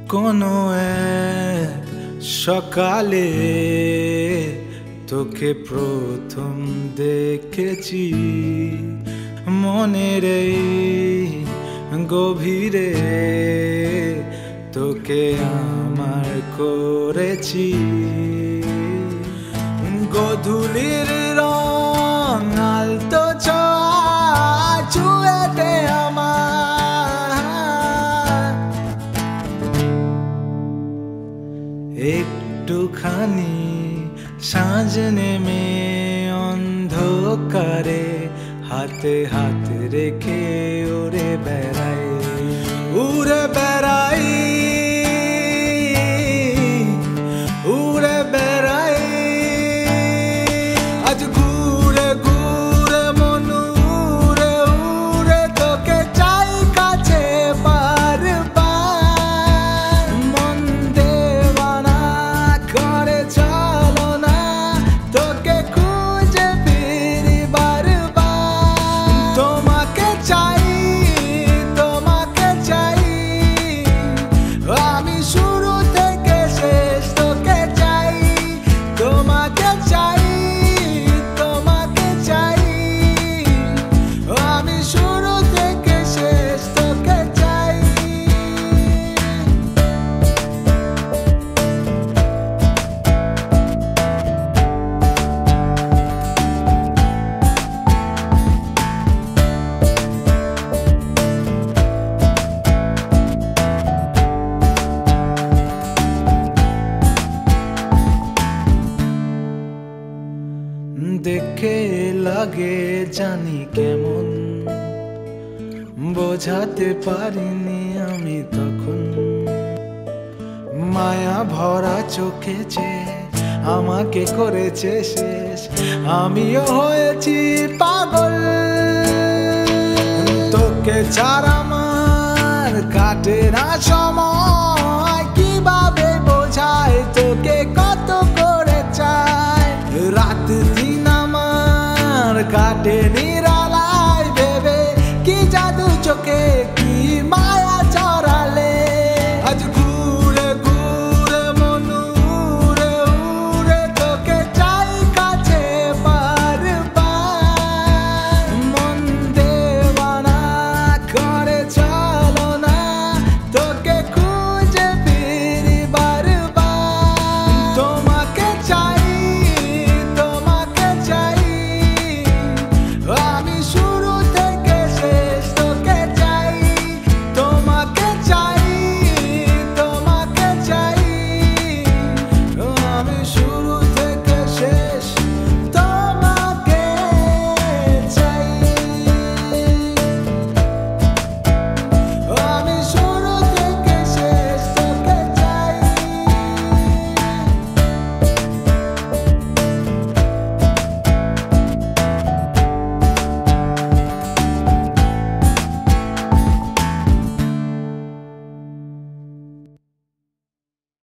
কোনো এক সকালে তোকে প্রথম দেখেছি মনের এই গভীরে তোকে আমার করেছি গধূলির রং আলতো ছোঁয়া ছুঁয়ে দে আমার একটুখানি সাঁঝ নেমে অন্ধকারে হাতে হাত রেখে উড়ে বেড়াই উড়ে বেড়াই উড়ে বেড়াই আজ ঘুরে ঘুরে মন উড়ে উড়ে তোকে চাই কাছে বারবার মন দেওয়ানা করে চলো না তোকে খুঁজে ফিরি বারবার তোমাকে চাই আমি শুরু থেকে শেষ তোকে চাই তোমাকে চাই তোমাকে চাই আমি শুরু থেকে শেষ তোকে চাই দেখে লাগে জানি কেমন বোঝাতে পারিনি আমি তখন মায়া ভরা চোখে আমাকে করেছে শেষ আমিও হয়েছি পাগল তোকে